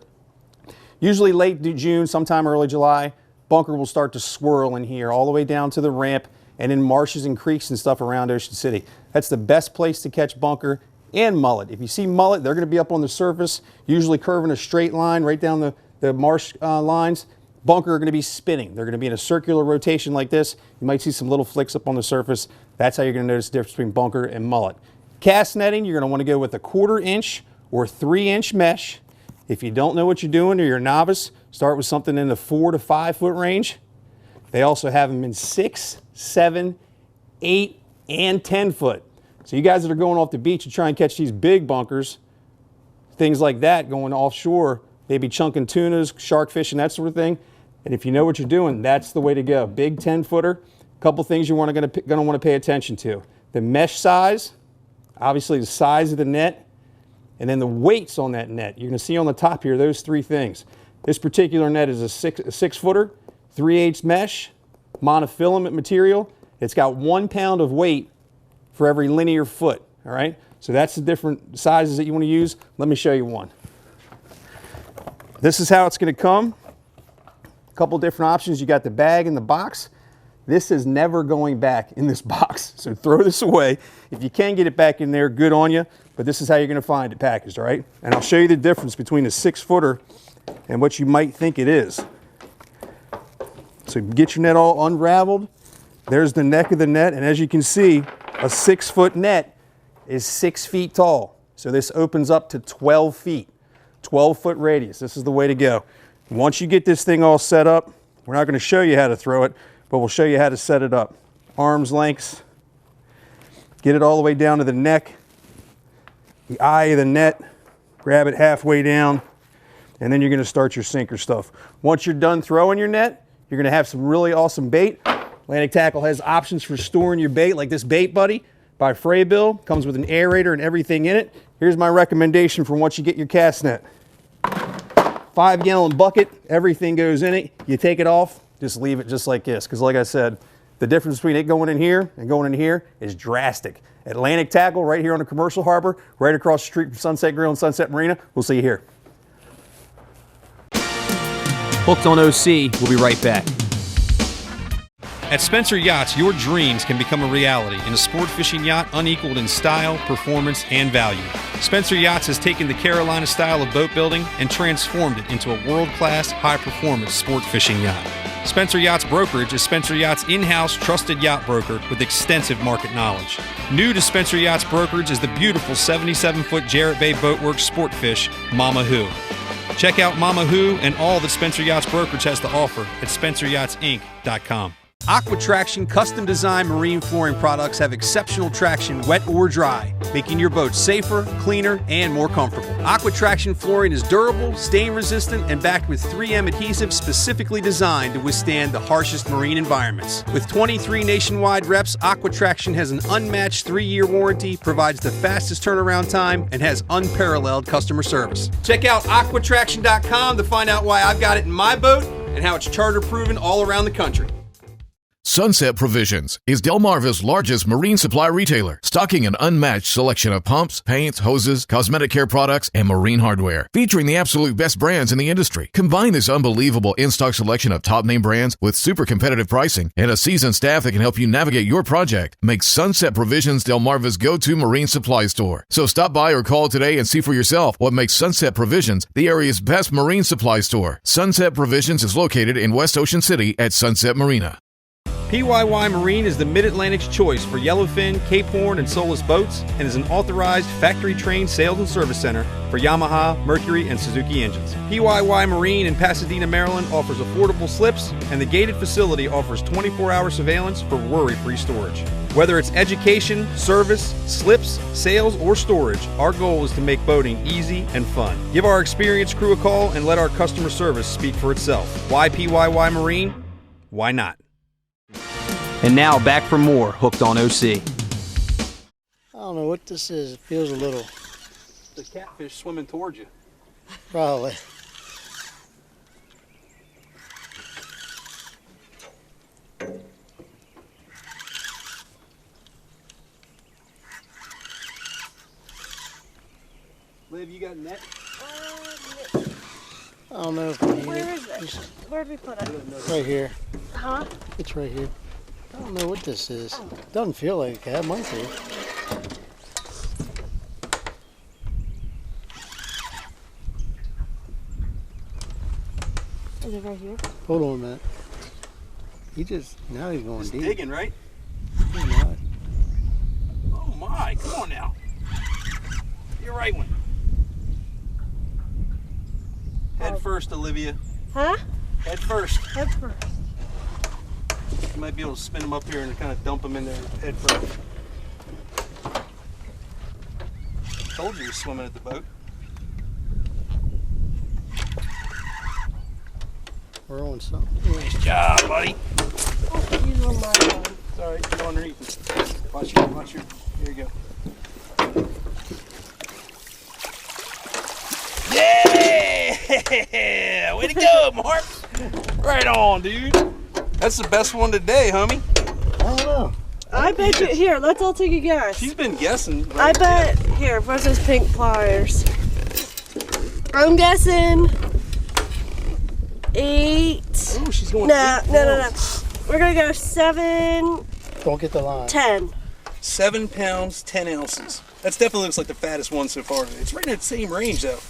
Usually late June, sometime early July, bunker will start to swirl in here all the way down to the ramp and in marshes and creeks and stuff around Ocean City. That's the best place to catch bunker and mullet. If you see mullet, they're going to be up on the surface, usually curving a straight line right down the marsh lines. Bunker are going to be spinning. They're going to be in a circular rotation like this. You might see some little flicks up on the surface. That's how you're going to notice the difference between bunker and mullet. Cast netting, you're going to want to go with a 1/4 inch or 3-inch mesh. If you don't know what you're doing or you're a novice, start with something in the 4 to 5 foot range. They also have them in 6, 7, 8, and 10 foot. So you guys that are going off the beach to try and catch these big bunkers, things like that, going offshore, maybe chunking tunas, shark fish, and that sort of thing. And if you know what you're doing, that's the way to go. Big 10-footer. A couple things you're going to want to pay attention to. The mesh size, obviously the size of the net, and then the weights on that net. You're going to see on the top here those three things. This particular net is a 6-footer, 3/8 mesh, monofilament material. It's got 1 pound of weight for every linear foot, all right? So that's the different sizes that you want to use. Let me show you one. This is how it's going to come. A couple different options. You got the bag and the box. This is never going back in this box, so throw this away. If you can get it back in there, good on you, but this is how you're going to find it packaged, all right? And I'll show you the difference between a 6-footer and what you might think it is. So get your net all unraveled. There's the neck of the net, and as you can see, a 6-foot net is 6 feet tall. So this opens up to 12 feet, 12-foot radius. This is the way to go. Once you get this thing all set up, we're not going to show you how to throw it, but we'll show you how to set it up. Arm's lengths, get it all the way down to the neck, the eye of the net, grab it halfway down, and then you're going to start your sinker stuff. Once you're done throwing your net, you're going to have some really awesome bait. Atlantic Tackle has options for storing your bait, like this Bait Buddy by Fraybill. Comes with an aerator and everything in it. Here's my recommendation for once you get your cast net. 5-gallon bucket, everything goes in it. You take it off, just leave it just like this. Because like I said, the difference between it going in here and going in here is drastic. Atlantic Tackle right here on the commercial harbor, right across the street from Sunset Grill and Sunset Marina. We'll see you here. Hooked on OC, we'll be right back. At Spencer Yachts, your dreams can become a reality in a sport fishing yacht unequaled in style, performance, and value. Spencer Yachts has taken the Carolina style of boat building and transformed it into a world-class, high-performance sport fishing yacht. Spencer Yachts Brokerage is Spencer Yachts' in-house trusted yacht broker with extensive market knowledge. New to Spencer Yachts Brokerage is the beautiful 77-foot Jarrett Bay Boatworks sport fish, Mama Who. Check out Mama Who and all that Spencer Yachts Brokerage has to offer at SpencerYachtsInc.com. Aquatraction custom designed marine flooring products have exceptional traction, wet or dry, making your boat safer, cleaner, and more comfortable. Aquatraction flooring is durable, stain resistant, and backed with 3M adhesive specifically designed to withstand the harshest marine environments. With 23 nationwide reps, Aquatraction has an unmatched 3-year warranty, provides the fastest turnaround time, and has unparalleled customer service. Check out aquatraction.com to find out why I've got it in my boat and how it's charter proven all around the country. Sunset Provisions is Delmarva's largest marine supply retailer, stocking an unmatched selection of pumps, paints, hoses, cosmetic care products, and marine hardware, featuring the absolute best brands in the industry. Combine this unbelievable in-stock selection of top-name brands with super competitive pricing and a seasoned staff that can help you navigate your project. Make Sunset Provisions Delmarva's go-to marine supply store. So stop by or call today and see for yourself what makes Sunset Provisions the area's best marine supply store. Sunset Provisions is located in West Ocean City at Sunset Marina. PYY Marine is the Mid-Atlantic's choice for yellowfin, Cape Horn, and Solus boats and is an authorized factory-trained sales and service center for Yamaha, Mercury, and Suzuki engines. PYY Marine in Pasadena, Maryland offers affordable slips, and the gated facility offers 24-hour surveillance for worry-free storage. Whether it's education, service, slips, sales, or storage, our goal is to make boating easy and fun. Give our experienced crew a call and let our customer service speak for itself. Why PYY Marine? Why not? And now back for more Hooked on OC. I don't know what this is. It feels a little. The catfish swimming towards you. Probably. Liv, you got a net? I don't know if we need Where it. is it? Where'd we put it? Right here. Huh? It's right here. I don't know what this is. Doesn't feel like a cat. Might be. Is it right here? Hold on a minute. Now he's going Just deep. digging, right? He's not. Oh my, come on now. You're right one. Head first, Olivia. Huh? Head first. Head first. You might be able to spin them up here and kind of dump them in there head first. Told you you're swimming at the boat. We're on something. Nice job, buddy. Use one of my own. It's all right, go underneath it. Watch your, here you go. Yeah! Way to go, Mark! Right on, dude. That's the best one today, homie. I don't know. I bet you. Here, let's all take a guess. She's been guessing. I bet. Here, where's those pink pliers? I'm guessing 8. Oh, she's going. No. We're gonna go 7. Don't get the line. 10. 7 pounds, 10 ounces. That definitely looks like the fattest one so far. It's right in that same range, though.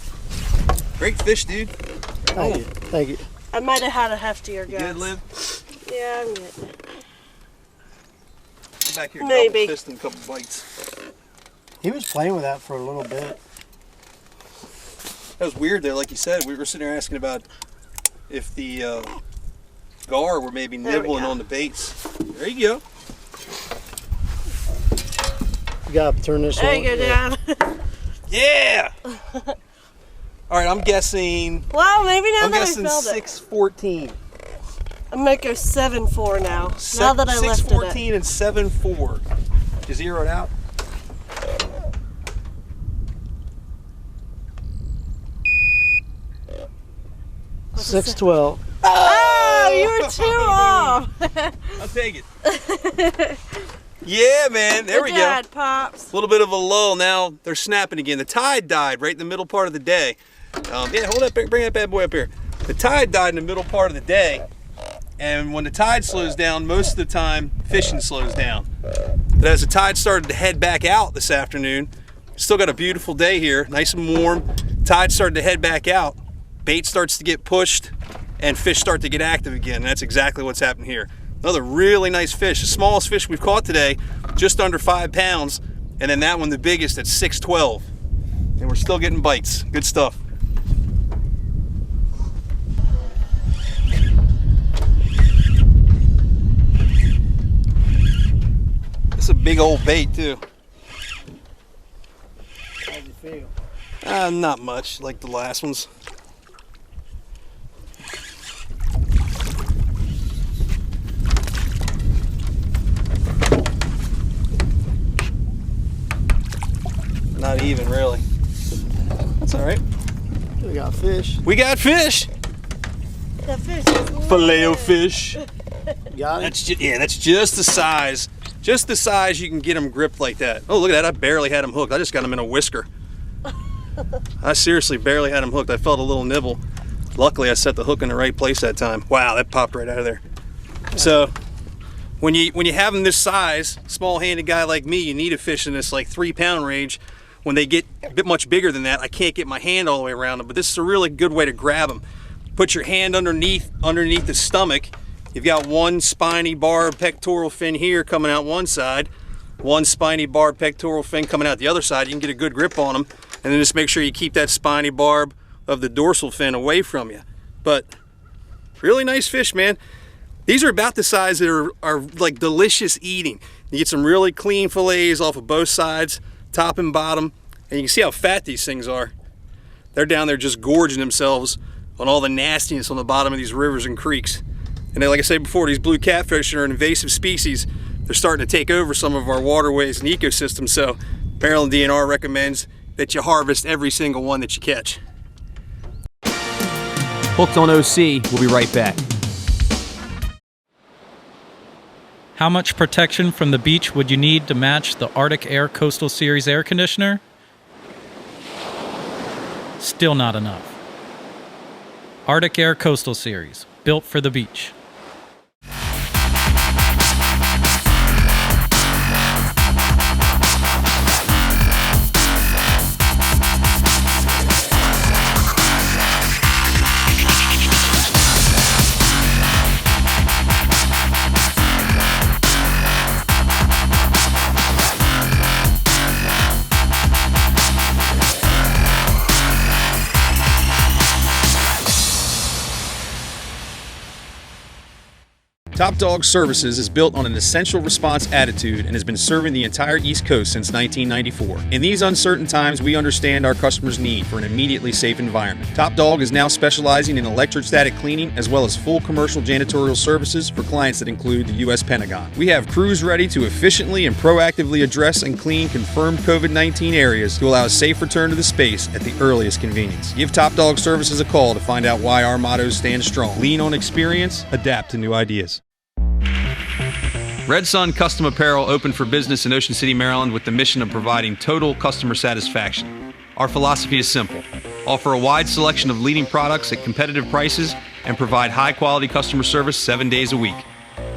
Great fish, dude. Thank you. Thank you. I might have had a heftier guess. Good, Liv? Yeah, I'm getting it. Come back here, Maybe. double fist and a couple bites. He was playing with that for a little bit. That was weird, though. Like you said, we were sitting there asking about if the gar were maybe nibbling on the baits. There you go. You gotta turn this on. There you go, Dad. Yeah! All right, I'm guessing. Well, maybe now I'm that I guessing felt it. 614. I might go 7.4 now. Now that I lifted it. 614 and 7.4. You zero it out. What's 612. Oh, you were too off. I'll take it. Yeah, man. There we go. Dad, Pops. A little bit of a lull. Now they're snapping again. The tide died right in the middle part of the day. Yeah, hold up. Bring that bad boy up here. The tide died in the middle part of the day. And when the tide slows down, most of the time, fishing slows down. But as the tide started to head back out this afternoon, still got a beautiful day here, nice and warm. Tide started to head back out. Bait starts to get pushed, and fish start to get active again. And that's exactly what's happening here. Another really nice fish. The smallest fish we've caught today, just under 5 pounds. And then that one, the biggest, at 612. And we're still getting bites. Good stuff. It's a big old bait too. How'd you feel? Not much, like the last ones. Not even really. That's all right. We got fish. We got fish. The fish is Filet-o-fish. Got it? That's just the size. Just the size you can get them gripped like that. Oh, look at that. I barely had them hooked. I just got them in a whisker. I seriously barely had them hooked. I felt a little nibble. Luckily, I set the hook in the right place that time. Wow, that popped right out of there. So when you have them this size, small-handed guy like me, you need a fish in this like 3-pound range. When they get a bit much bigger than that, I can't get my hand all the way around them, but this is a really good way to grab them. Put your hand underneath the stomach You've got one spiny barb pectoral fin here coming out one side, one spiny barb pectoral fin coming out the other side. You can get a good grip on them, and then just make sure you keep that spiny barb of the dorsal fin away from you. But really nice fish, man. These are about the size that are like delicious eating. You get some really clean fillets off of both sides, top and bottom, and you can see how fat these things are. They're down there just gorging themselves on all the nastiness on the bottom of these rivers and creeks. And then, like I said before, these blue catfish are an invasive species. They're starting to take over some of our waterways and ecosystems, so Maryland DNR recommends that you harvest every single one that you catch. Hooked on OC, we'll be right back. How much protection from the beach would you need to match the Arctic Air Coastal Series air conditioner? Still not enough. Arctic Air Coastal Series, built for the beach. Top Dog Services is built on an essential response attitude and has been serving the entire East Coast since 1994. In these uncertain times, we understand our customers' need for an immediately safe environment. Top Dog is now specializing in electrostatic cleaning as well as full commercial janitorial services for clients that include the U.S. Pentagon. We have crews ready to efficiently and proactively address and clean confirmed COVID-19 areas to allow a safe return to the space at the earliest convenience. Give Top Dog Services a call to find out why our motto stands strong. Lean on experience, adapt to new ideas. Red Sun Custom Apparel opened for business in Ocean City, Maryland with the mission of providing total customer satisfaction. Our philosophy is simple: offer a wide selection of leading products at competitive prices and provide high-quality customer service 7 days a week.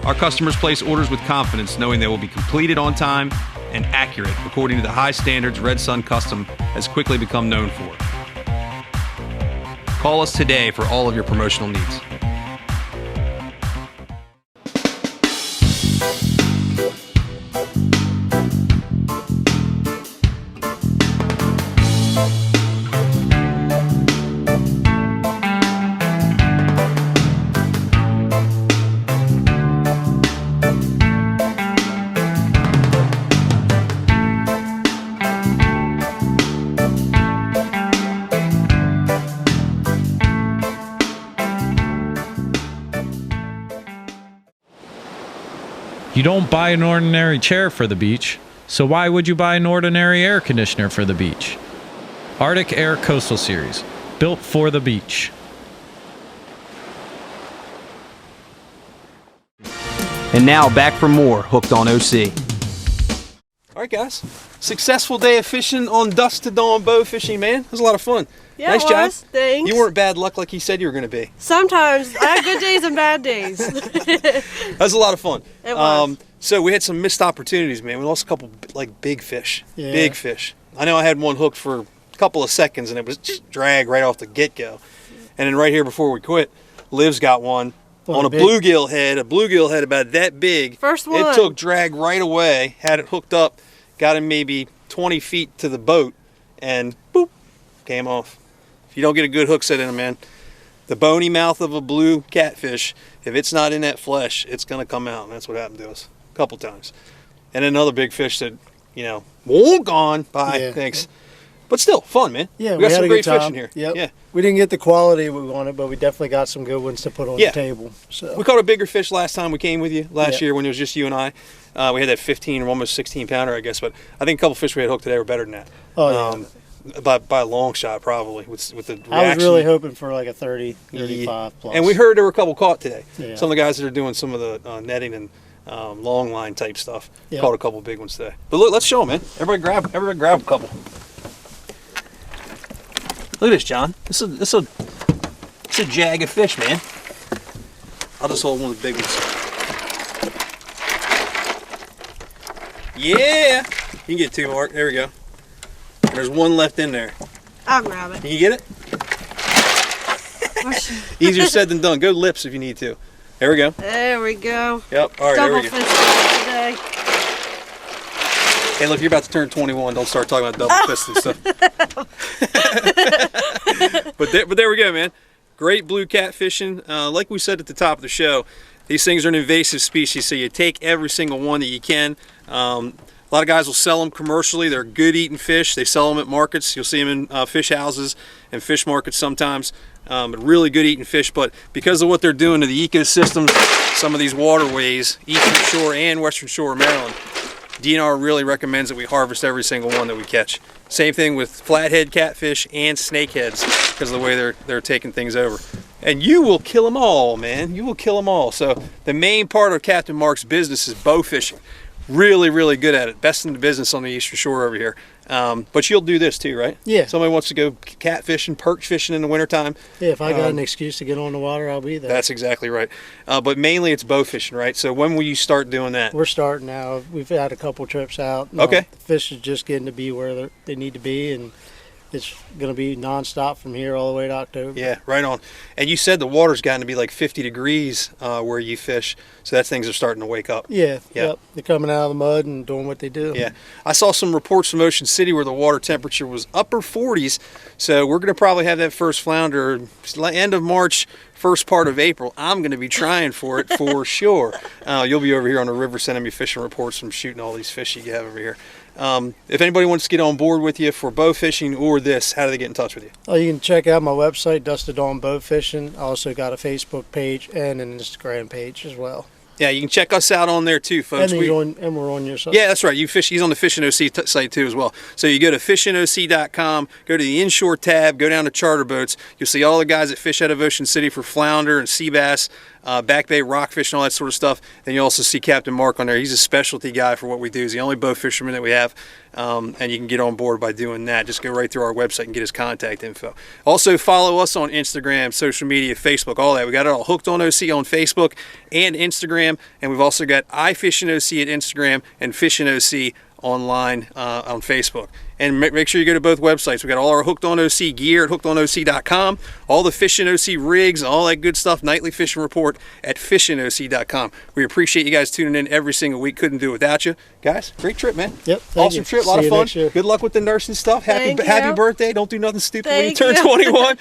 Our customers place orders with confidence knowing they will be completed on time and accurate according to the high standards Red Sun Custom has quickly become known for. Call us today for all of your promotional needs. You don't buy an ordinary chair for the beach, so why would you buy an ordinary air conditioner for the beach? Arctic Air Coastal Series, built for the beach. And now back for more Hooked on OC. All right, guys. Successful day of fishing on dusk to dawn bow fishing, man. It was a lot of fun. Yeah, nice it job. was. Thanks. You weren't bad luck like you said you were going to be. Sometimes I have good days and bad days. That was a lot of fun. It was. So we had some missed opportunities, man. We lost a couple like big fish. Yeah. Big fish. I know I had one hooked for a couple of seconds and it was just drag right off the get-go. And then right here before we quit, Liv's got one on a bluegill head about that big. First one. It took drag right away, had it hooked up, got him maybe 20 feet to the boat, and boop, came off. If you don't get a good hook set in him, man, the bony mouth of a blue catfish, if it's not in that flesh, it's going to come out, and that's what happened to us a couple times. And another big fish that, gone by. Yeah. Thanks. But still, fun, man. Yeah, we got had some a great good time. fishing here. Yep. Yeah. We didn't get the quality we wanted, but we definitely got some good ones to put on the table. So We caught a bigger fish last time we came with you last Yeah. year when it was just you and I. We had that 15 or almost 16 pounder, I guess, but I think a couple fish we had hooked today were better than that. Oh, yeah. By a long shot, probably, with the reaction. I was really hoping for like a 30, 35 plus. And we heard there were a couple caught today. Yeah. Some of the guys that are doing some of the netting and long line type stuff Yeah. caught a couple big ones today. But look, let's show them, man. Everybody grab a couple. Look at this, John. It's a jag of fish, man. I'll just hold one of the big ones. Yeah! You can get two, Mark. There we go. There's one left in there. I'll grab it. Can you get it? Easier said than done. Go lips if you need to. There we go. There we go. Yep. All right, there Double we go. fisting today. Hey, look, you're about to turn 21. Don't start talking about double fist and stuff. But there we go, man. Great blue catfishing. Like we said at the top of the show, these things are an invasive species, so you take every single one that you can. A lot of guys will sell them commercially. They're good eating fish. They sell them at markets. You'll see them in fish houses and fish markets sometimes. But really good eating fish. But because of what they're doing to the ecosystems, some of these waterways, Eastern Shore and Western Shore of Maryland, DNR really recommends that we harvest every single one that we catch. Same thing with flathead catfish and snakeheads because of the way they're taking things over. And you will kill them all, man. You will kill them all. So the main part of Captain Mark's business is bow fishing. Really, really good at it. Best in the business on the Eastern Shore over here. But you'll do this too, right? Yeah. Somebody wants to go catfishing, perch fishing in the wintertime. Yeah, if I got an excuse to get on the water, I'll be there. That's exactly right. But mainly it's bow fishing, right? So when will you start doing that? We're starting now. We've had a couple trips out. Okay. The fish is just getting to be where they need to be, and it's going to be nonstop from here all the way to October. Yeah, right on. And you said the water's gotten to be like 50 degrees where you fish, so that things are starting to wake up. Yeah, Yeah. yep. They're coming out of the mud and doing what they do. Yeah, I saw some reports from Ocean City where the water temperature was upper 40s, so we're going to probably have that first flounder end of March, first part of April. I'm going to be trying for it for sure. You'll be over here on the river sending me fishing reports from shooting all these fish you have over here. If anybody wants to get on board with you for bow fishing or this, how do they get in touch with you? Oh, you can check out my website, Dusted Dawn Boat Fishing. I also got a Facebook page and an Instagram page as well. Yeah, you can check us out on there too, folks. And we're on your site. Yeah, that's right. He's on the Fishing OC site too as well. So you go to fishingoc.com, go to the inshore tab, go down to charter boats. You'll see all the guys that fish out of Ocean City for flounder and sea bass, back bay rockfish and all that sort of stuff. Then you also see Captain Mark on there. He's a specialty guy for what we do. He's the only bow fisherman that we have, and you can get on board by doing that. Just go right through our website and get his contact info. Also follow us on Instagram, social media, Facebook, all that. We got it all. Hooked on OC on Facebook and Instagram, and we've also got iFishing OC at Instagram and Fishing OC online on Facebook. And make sure you go to both websites. We got all our Hooked on OC gear at hookedonoc.com, all the Fishing OC rigs, all that good stuff, nightly fishing report at fishingoc.com. We appreciate you guys tuning in every single week. Couldn't do it without you. Guys, great trip, man. Yep. Awesome trip, a lot of fun. Good luck with the nursing stuff. Happy birthday. Don't do nothing stupid when you turn 21.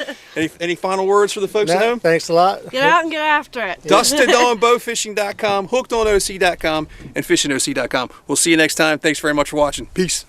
Any final words for the folks at home? Thanks a lot. Get out and get after it. DustedOnBowfishing.com, hookedonoc.com, and fishingoc.com. We'll see you next time. Thanks very much for watching. Peace.